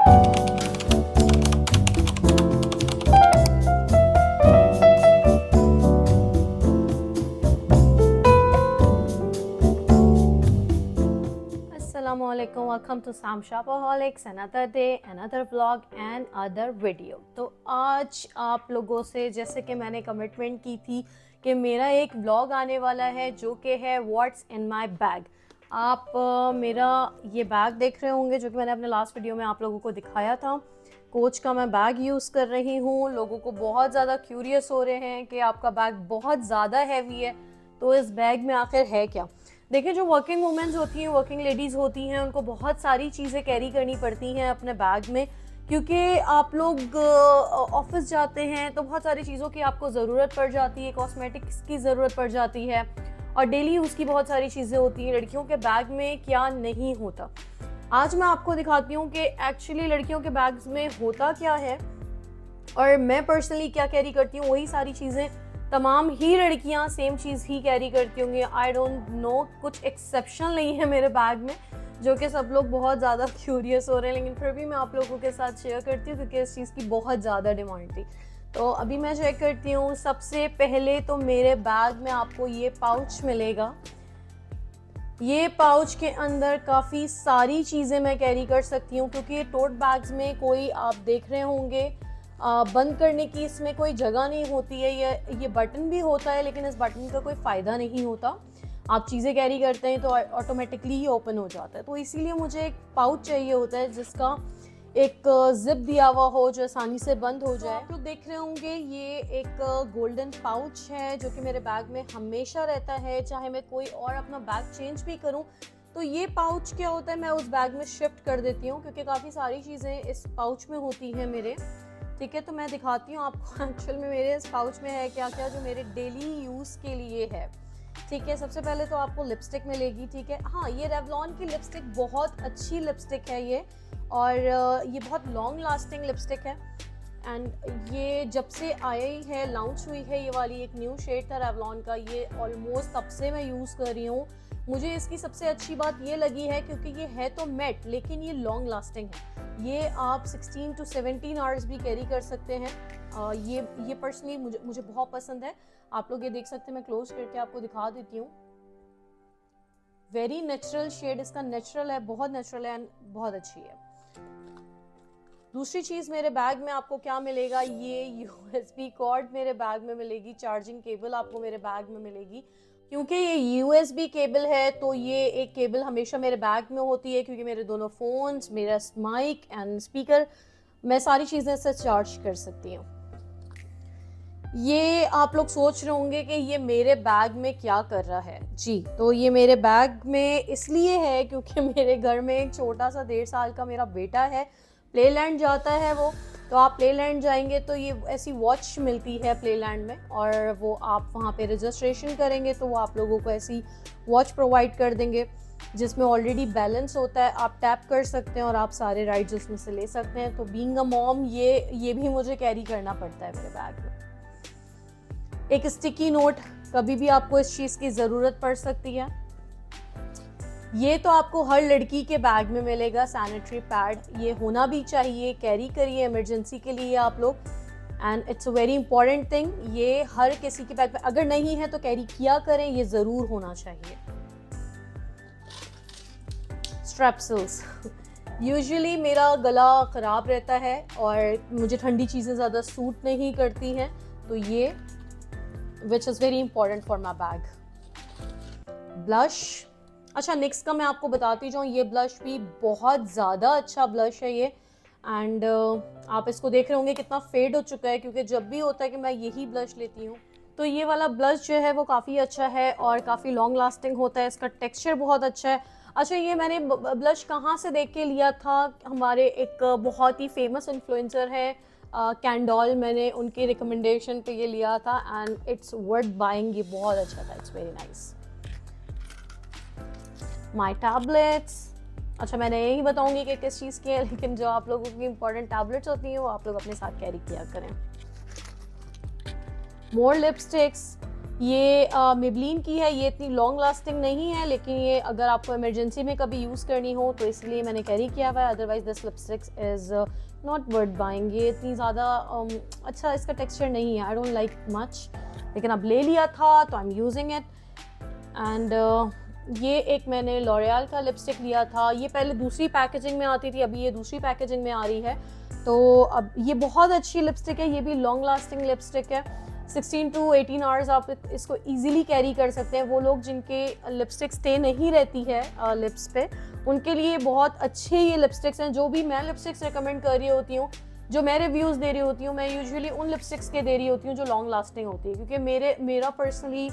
Assalamualaikum, welcome to Sam Shopaholics, another day, another vlog and other video। तो आज आप लोगों से जैसे कि मैंने कमिटमेंट की थी कि मेरा एक व्लॉग आने वाला है जो कि है व्हाट्स इन माय बैग। आप मेरा ये बैग देख रहे होंगे जो कि मैंने अपने लास्ट वीडियो में आप लोगों को दिखाया था। कोच का मैं बैग यूज़ कर रही हूँ। लोगों को बहुत ज़्यादा क्यूरियस हो रहे हैं कि आपका बैग बहुत ज़्यादा हैवी है, तो इस बैग में आखिर है क्या। देखिए, जो वर्किंग वुमेन्स होती हैं, वर्किंग लेडीज़ होती हैं, उनको बहुत सारी चीज़ें कैरी करनी पड़ती हैं अपने बैग में, क्योंकि आप लोग ऑफिस जाते हैं तो बहुत सारी चीज़ों की आपको ज़रूरत पड़ जाती है, कॉस्मेटिक्स की ज़रूरत पड़ जाती है और डेली यूज़ की बहुत सारी चीज़ें होती हैं। लड़कियों के बैग में क्या नहीं होता, आज मैं आपको दिखाती हूँ कि एक्चुअली लड़कियों के बैग्स में होता क्या है और मैं पर्सनली क्या कैरी करती हूँ। वही सारी चीज़ें तमाम ही लड़कियां सेम चीज़ ही कैरी करती होंगी। आई डोंट नो, कुछ एक्सेप्शन नहीं है मेरे बैग में, जो कि सब लोग बहुत ज़्यादा क्यूरियस हो रहे हैं, लेकिन फिर भी मैं आप लोगों के साथ शेयर करती हूँ क्योंकि इस चीज़ की बहुत ज़्यादा डिमांड थी। तो अभी मैं चेक करती हूँ। सबसे पहले तो मेरे बैग में आपको ये पाउच मिलेगा। ये पाउच के अंदर काफ़ी सारी चीज़ें मैं कैरी कर सकती हूँ, क्योंकि टोट बैग्स में कोई आप देख रहे होंगे बंद करने की इसमें कोई जगह नहीं होती है। ये बटन भी होता है, लेकिन इस बटन का कोई फ़ायदा नहीं होता। आप चीज़ें कैरी करते हैं तो ऑटोमेटिकली ही ओपन हो जाता है। तो इसीलिए मुझे एक पाउच चाहिए होता है जिसका एक जिप दिया हुआ हो जो आसानी से बंद हो जाए। आप लोग देख रहे होंगे ये एक गोल्डन पाउच है जो कि मेरे बैग में हमेशा रहता है, चाहे मैं कोई और अपना बैग चेंज भी करूं तो ये पाउच क्या होता है, मैं उस बैग में शिफ्ट कर देती हूँ, क्योंकि काफ़ी सारी चीज़ें इस पाउच में होती हैं मेरे। ठीक है, तो मैं दिखाती हूँ आपको एक्चुअल में मेरे इस पाउच में है क्या क्या जो मेरे डेली यूज़ के लिए है। ठीक है, सबसे पहले तो आपको लिपस्टिक मिलेगी। ठीक है, हाँ, ये रेवलॉन की लिपस्टिक बहुत अच्छी लिपस्टिक है ये, और ये बहुत लॉन्ग लास्टिंग लिपस्टिक है। एंड ये जब से आई है, लॉन्च हुई है, ये वाली एक न्यू शेड था रेवलॉन का, ये ऑलमोस्ट तब से मैं यूज़ कर रही हूँ। मुझे इसकी सबसे अच्छी बात ये लगी है क्योंकि ये है तो मैट, लेकिन ये लॉन्ग लास्टिंग है। ये आप 16 to 17 आवर्स भी कैरी कर सकते हैं। ये पर्सनली मुझे बहुत पसंद है। आप लोग ये देख सकते हैं, मैं क्लोज करके आपको दिखा देती हूँ। वेरी नेचुरल शेड इसका, नेचुरल है, बहुत नेचुरल है एंड बहुत अच्छी है। दूसरी चीज़ मेरे बैग में आपको क्या मिलेगा, ये USB कॉर्ड मेरे बैग में मिलेगी। चार्जिंग केबल आपको मेरे बैग में मिलेगी। क्योंकि ये USB केबल है तो ये एक केबल हमेशा मेरे बैग में होती है, क्योंकि मेरे दोनों फ़ोन्स, मेरा माइक एंड स्पीकर, मैं सारी चीज़ें इससे चार्ज कर सकती हूँ। ये आप लोग सोच रहे होंगे कि ये मेरे बैग में क्या कर रहा है। जी, तो ये मेरे बैग में इसलिए है क्योंकि मेरे घर में एक छोटा सा 1.5 साल का मेरा बेटा है, प्लेलैंड जाता है वो। तो आप प्लेलैंड जाएंगे तो ये ऐसी वॉच मिलती है प्लेलैंड में, और वो आप वहाँ पे रजिस्ट्रेशन करेंगे तो वो आप लोगों को ऐसी वॉच प्रोवाइड कर देंगे जिसमें ऑलरेडी बैलेंस होता है। आप टैप कर सकते हैं और आप सारे राइड्स उसमें से ले सकते हैं। तो बीइंग अ मॉम ये भी मुझे कैरी करना पड़ता है मेरे बैग में। एक स्टिकी नोट, कभी भी आपको इस चीज़ की ज़रूरत पड़ सकती है। ये तो आपको हर लड़की के बैग में मिलेगा। सैनिटरी पैड, ये होना भी चाहिए, कैरी करिए इमरजेंसी के लिए आप लोग, and it's a very important thing. ये हर किसी के बैग में अगर नहीं है तो कैरी किया करें, ये ज़रूर होना चाहिए। स्ट्रेप्सिल्स, यूजुअली मेरा गला ख़राब रहता है और मुझे ठंडी चीज़ें ज़्यादा सूट नहीं करती हैं, तो ये which is very important for my bag. Blush, अच्छा नेक्स्ट का मैं आपको बताती जाऊँ, ये ब्लश भी बहुत ज़्यादा अच्छा ब्लश है ये, एंड आप इसको देख रहे होंगे कितना फेड हो चुका है, क्योंकि जब भी होता है कि मैं यही ब्लश लेती हूँ। तो ये वाला ब्लश जो है वो काफ़ी अच्छा है और काफ़ी लॉन्ग लास्टिंग होता है, इसका टेक्सचर बहुत अच्छा है। अच्छा, ये मैंने ब्लश कहाँ से देख के लिया था, हमारे एक बहुत ही फेमस इन्फ्लुएंसर है कैंडॉल, मैंने उनकी रिकमेंडेशन पे ये लिया था एंड इट्स वर्थ बाइंग। ये बहुत अच्छा था, it's very nice. My tablets, अच्छा मैं नहीं बताऊंगी कि किस चीज़ की है, लेकिन जो आप लोगों की इंपॉर्टेंट टैबलेट्स होती हैं वो आप लोग अपने साथ कैरी किया करें। मोर लिपस्टिक्स, ये मेबलिन की है, ये इतनी लॉन्ग लास्टिंग नहीं है, लेकिन ये अगर आपको इमरजेंसी में कभी यूज़ करनी हो तो इसलिए मैंने कैरी किया हुआ है। Otherwise this lipsticks is not worth buying. ये इतनी ज़्यादा अच्छा इसका टेक्सचर नहीं है, आई डोंट लाइक मच, लेकिन अब ले लिया था तो I am using it. And ये एक मैंने लॉरियल का लिपस्टिक लिया था, ये पहले दूसरी पैकेजिंग में आती थी, अभी ये दूसरी पैकेजिंग में आ रही है। तो अब ये बहुत अच्छी लिपस्टिक है, ये भी लॉन्ग लास्टिंग लिपस्टिक है। 16 to 18 आवर्स आप इसको इजीली कैरी कर सकते हैं। वो लोग जिनके लिपस्टिक स्टे नहीं रहती है लिप्स पे, उनके लिए बहुत अच्छे ये लिपस्टिक्स हैं। जो भी मैं लिपस्टिक्स रिकमेंड कर रही होती हूँ, जो मैं रिव्यूज़ दे रही होती हूँ, मैं यूजुअली उन लिपस्टिक्स के दे रही होती हूँ जो लॉन्ग लास्टिंग होती है, क्योंकि मेरा पर्सनली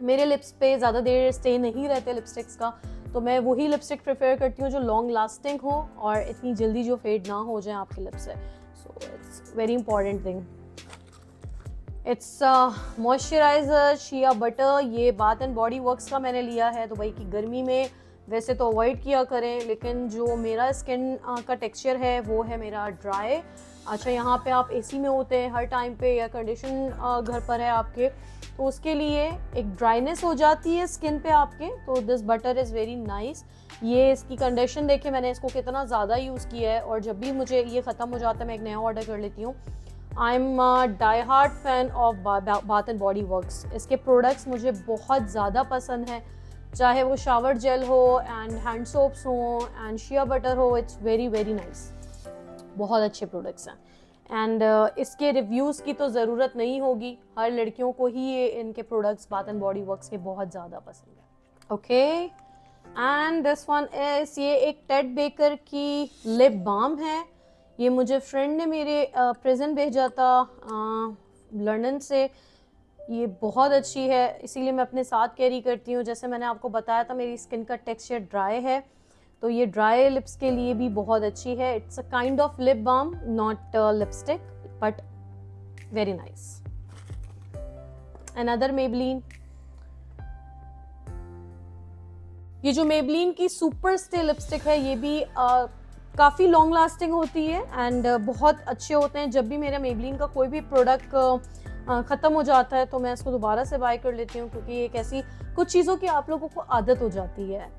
मेरे लिप्स पे ज़्यादा देर स्टे नहीं रहते लिपस्टिक्स का, तो मैं वही लिपस्टिक प्रेफर करती हूँ जो लॉन्ग लास्टिंग हो और इतनी जल्दी जो फेड ना हो जाए आपके लिप्स से। So it's very important thing. It's moisturiser shea butter, ये बाथ एंड बॉडी वर्क्स का मैंने लिया है। तो भाई की गर्मी में वैसे तो अवॉइड किया करें, लेकिन जो मेरा स्किन का टेक्सचर है वो है मेरा ड्राई। अच्छा, यहाँ पे आप एसी में होते हैं हर टाइम पे, या कंडीशन घर पर है आपके, तो उसके लिए एक ड्राइनेस हो जाती है स्किन पे आपके। तो this butter is very nice. ये इसकी कंडीशन देखें, मैंने इसको कितना ज़्यादा यूज़ किया है, और जब भी मुझे ये ख़त्म हो जाता है मैं एक नया ऑर्डर कर लेती हूँ। I am die hard fan of bath and body works. इसके प्रोडक्ट्स मुझे बहुत ज़्यादा पसंद हैं, चाहे वो शावर जेल हो एंड हैंड सोप्स हो एंड शिया बटर हो। इट्स वेरी वेरी नाइस, बहुत अच्छे प्रोडक्ट्स हैं। एंड इसके रिव्यूज़ की तो ज़रूरत नहीं होगी, हर लड़कियों को ही ये इनके products bath and body works के बहुत ज़्यादा पसंद है। Okay, and this one is, ये एक टेड बेकर की लिप बाम है। ये मुझे फ्रेंड ने मेरे प्रेजेंट भेजा था लंदन से। ये बहुत अच्छी है, इसीलिए मैं अपने साथ कैरी करती हूँ। जैसे मैंने आपको बताया था मेरी स्किन का टेक्सचर ड्राई है, तो ये ड्राई लिप्स के लिए भी बहुत अच्छी है। It's a kind of lip balm, not lipstick, but very nice. Another Maybelline, ये जो मेबलिन की सुपर स्टे लिपस्टिक है, ये भी काफ़ी लॉन्ग लास्टिंग होती है एंड बहुत अच्छे होते हैं। जब भी मेरा मेबलिन का कोई भी प्रोडक्ट ख़त्म हो जाता है तो मैं इसको दोबारा से बाय कर लेती हूँ, क्योंकि एक ऐसी कुछ चीज़ों की आप लोगों को आदत हो जाती है,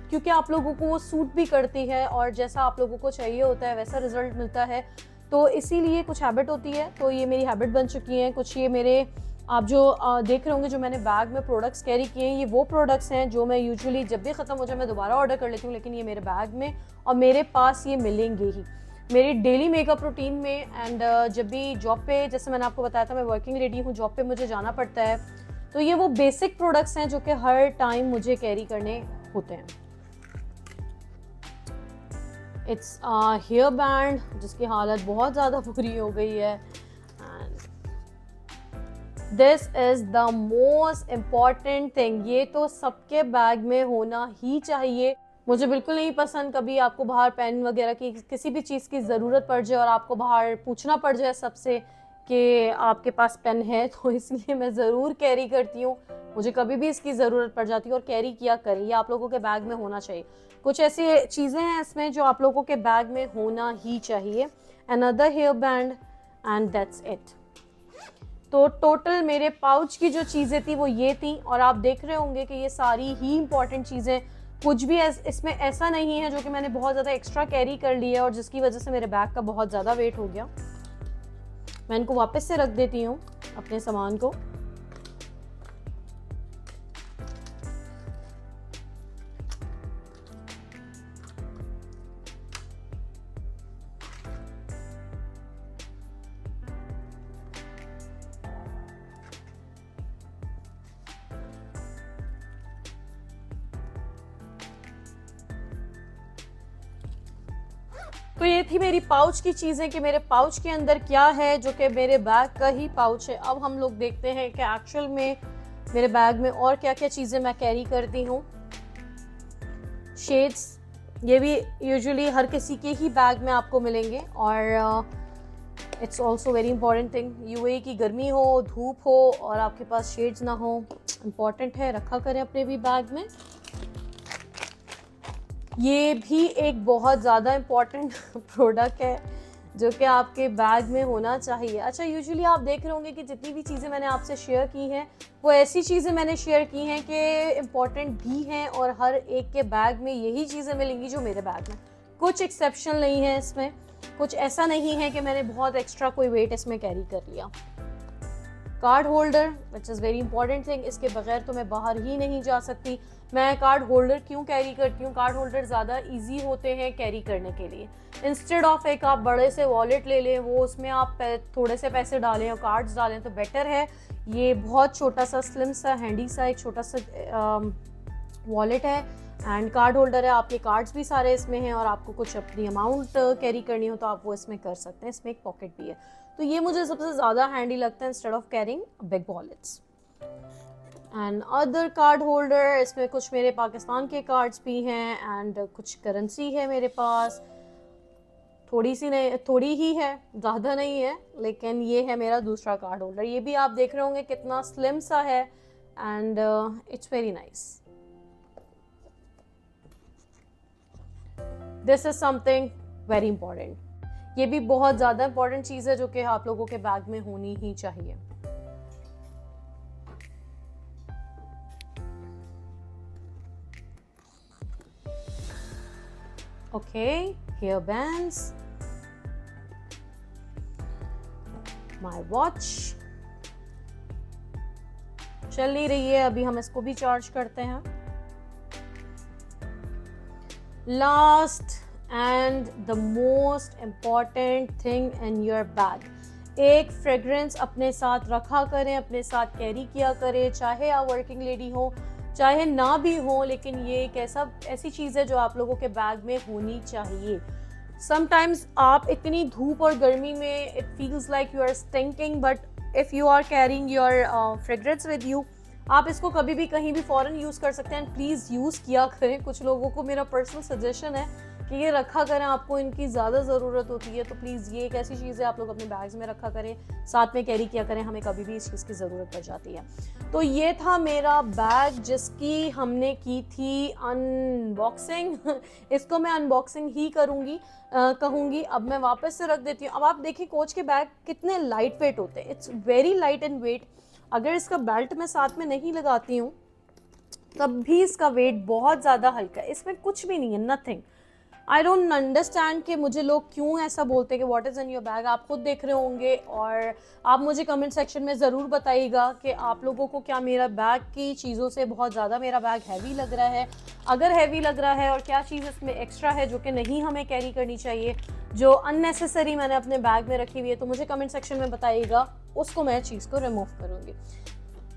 क्योंकि आप लोगों को वो सूट भी करती है और जैसा आप लोगों को चाहिए होता है वैसा रिजल्ट मिलता है। तो इसीलिए कुछ हैबिट होती है, तो ये मेरी हैबिट बन चुकी है। कुछ ये मेरे आप जो देख रहे होंगे जो मैंने बैग में प्रोडक्ट्स कैरी किए हैं, ये वो प्रोडक्ट्स हैं जो मैं यूजुअली जब भी ख़त्म हो जाए मैं दोबारा ऑर्डर कर लेती हूँ, लेकिन ये मेरे बैग में और मेरे पास ये मिलेंगे ही मेरी डेली मेकअप रूटीन में। एंड जब भी जॉब पे, जैसे मैंने आपको बताया था मैं वर्किंग लेडी हूँ, जॉब पे मुझे जाना पड़ता है, तो ये वो बेसिक प्रोडक्ट्स हैं जो कि हर टाइम मुझे कैरी करने होते हैं। इट्स हेयर बैंड, जिसकी हालत बहुत ज़्यादा बुरी हो गई है। This is the most important thing, ये तो सबके बैग में होना ही चाहिए। मुझे बिल्कुल नहीं पसंद कभी आपको बाहर पेन वगैरह की किसी भी चीज़ की ज़रूरत पड़ जाए और आपको बाहर पूछना पड़ जाए सबसे कि आपके पास पेन है, तो इसलिए मैं ज़रूर कैरी करती हूँ। मुझे कभी भी इसकी ज़रूरत पड़ जाती है और कैरी किया करें, ये आप लोगों के बैग में होना चाहिए। कुछ ऐसी चीज़ें हैं इसमें जो आप लोगों के बैग में होना ही चाहिए। Another hair band and that's it. तो टोटल मेरे पाउच की जो चीज़ें थी वो ये थी, और आप देख रहे होंगे कि ये सारी ही इंपॉर्टेंट चीज़ें, कुछ भी इसमें ऐसा नहीं है जो कि मैंने बहुत ज़्यादा एक्स्ट्रा कैरी कर लिया है और जिसकी वजह से मेरे बैग का बहुत ज़्यादा वेट हो गया। मैं इनको वापस से रख देती हूँ अपने सामान को। तो ये थी मेरी पाउच की चीज़ें कि मेरे पाउच के अंदर क्या है, जो कि मेरे बैग का ही पाउच है। अब हम लोग देखते हैं कि एक्चुअल में मेरे बैग में और क्या क्या चीज़ें मैं कैरी करती हूँ। शेड्स, ये भी यूजुअली हर किसी के ही बैग में आपको मिलेंगे, और it's also very important thing. UAE की गर्मी हो, धूप हो और आपके पास शेड्स ना हो, इम्पॉर्टेंट है, रखा करें अपने भी बैग में। ये भी एक बहुत ज़्यादा इम्पॉर्टेंट प्रोडक्ट है जो कि आपके बैग में होना चाहिए। अच्छा, यूजुअली आप देख रहे होंगे कि जितनी भी चीज़ें मैंने आपसे शेयर की हैं वो ऐसी चीज़ें मैंने शेयर की हैं कि इम्पॉर्टेंट भी हैं और हर एक के बैग में यही चीज़ें मिलेंगी जो मेरे बैग में। कुछ एक्सेप्शन नहीं है इसमें, कुछ ऐसा नहीं है कि मैंने बहुत एक्स्ट्रा कोई वेट इसमें कैरी कर लिया। Card holder which is very important thing, इसके बगैर तो मैं बाहर ही नहीं जा सकती। मैं कार्ड होल्डर क्यों कैरी करती हूँ? कार्ड होल्डर ज़्यादा इजी होते हैं कैरी करने के लिए। इंस्टेड ऑफ एक आप बड़े से वॉलेट ले लें, वो उसमें आप थोड़े से पैसे डालें और कार्ड्स डालें तो बेटर है। ये बहुत छोटा सा स्लिम सा हैंडी सा एक छोटा सा वॉलेट है एंड कार्ड होल्डर है। आपके कार्ड्स भी सारे इसमें हैं और आपको कुछ अपनी अमाउंट कैरी करनी हो तो आप वो इसमें कर सकते हैं। इसमें एक पॉकेट भी है, तो ये मुझे सबसे ज़्यादा हैंडी लगता है instead of carrying big wallets. And other card holder, इसमें कुछ मेरे पाकिस्तान के कार्ड्स भी हैं एंड कुछ करेंसी है मेरे पास, थोड़ी सी नहीं, थोड़ी ही है, ज़्यादा नहीं है, लेकिन ये है मेरा दूसरा कार्ड होल्डर। ये भी आप देख रहे होंगे कितना स्लिम सा है and it's very nice. This is something very important. ये भी बहुत ज़्यादा इंपॉर्टेंट चीज़ है जो कि आप लोगों के बैग में होनी ही चाहिए। Okay, hair bands, my watch चल नहीं रही है अभी, हम इसको भी चार्ज करते हैं। Last and the most important thing in your bag, एक फ्रेग्रेंस अपने साथ रखा करें, अपने साथ कैरी किया करें, चाहे आप वर्किंग लेडी हो चाहे ना भी हो, लेकिन ये एक ऐसी चीज़ है जो आप लोगों के बैग में होनी चाहिए। समटाइम्स आप इतनी धूप और गर्मी में it feels like you are stinking, but if you are carrying your fragrance with you, आप इसको कभी भी कहीं भी फ़ौरन यूज़ कर सकते हैं। प्लीज़ यूज़ किया करें। कुछ लोगों को मेरा पर्सनल सजेशन है कि ये रखा करें, आपको इनकी ज़्यादा ज़रूरत होती है, तो प्लीज़ ये एक ऐसी चीज़ है आप लोग अपने बैग्स में रखा करें, साथ में कैरी किया करें, हमें कभी भी इस चीज़ की ज़रूरत पड़ जाती है। तो ये था मेरा बैग जिसकी हमने की थी अनबॉक्सिंग। इसको मैं अनबॉक्सिंग ही कहूँगी। अब मैं वापस से रख देती हूँ। अब आप देखिए कोच के बैग कितने लाइट वेट होते हैं, it's very light in weight. अगर इसका बेल्ट मैं साथ में नहीं लगाती हूँ तब भी इसका वेट बहुत ज़्यादा हल्का है, इसमें कुछ भी नहीं है, नथिंग। आई डोंट अंडरस्टैंड कि मुझे लोग क्यों ऐसा बोलते हैं कि what is in your bag. आप खुद देख रहे होंगे और आप मुझे कमेंट सेक्शन में ज़रूर बताइएगा कि आप लोगों को क्या मेरा बैग की चीज़ों से बहुत ज़्यादा मेरा बैग हैवी लग रहा है। अगर हैवी लग रहा है और क्या चीज़ इसमें एक्स्ट्रा है जो कि नहीं हमें कैरी करनी चाहिए, जो अननेसेसरी मैंने अपने बैग में रखी हुई है, तो मुझे कमेंट सेक्शन में बताइएगा, उसको मैं चीज़ को रिमूव करूँगी।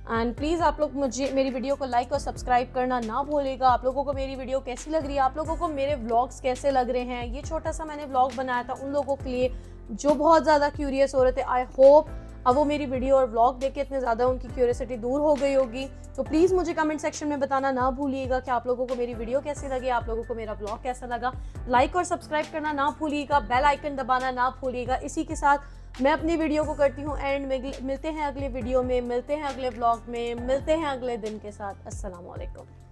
एंड प्लीज़ आप लोग मुझे मेरी वीडियो को लाइक और सब्सक्राइब करना ना भूलिएगा। आप लोगों को मेरी वीडियो कैसी लग रही है, आप लोगों को मेरे व्लॉग्स कैसे लग रहे हैं। ये छोटा सा मैंने व्लॉग बनाया था उन लोगों के लिए जो बहुत ज़्यादा क्यूरियस हो रहे थे। आई होप अब वो मेरी वीडियो और व्लॉग देख के इतने ज़्यादा उनकी क्यूरियसिटी दूर हो गई होगी। तो प्लीज़ मुझे कमेंट सेक्शन में बताना ना भूलिएगा कि आप लोगों को मेरी वीडियो कैसी लगी, आप लोगों को मेरा व्लॉग कैसा लगा। लाइक और सब्सक्राइब करना ना भूलिएगा, बेल आइकन दबाना ना भूलिएगा। इसी के साथ मैं अपनी वीडियो को करती हूँ एंड में। मिलते हैं अगले वीडियो में, मिलते हैं अगले व्लॉग में, मिलते हैं अगले दिन के साथ। अस्सलाम वालेकुम।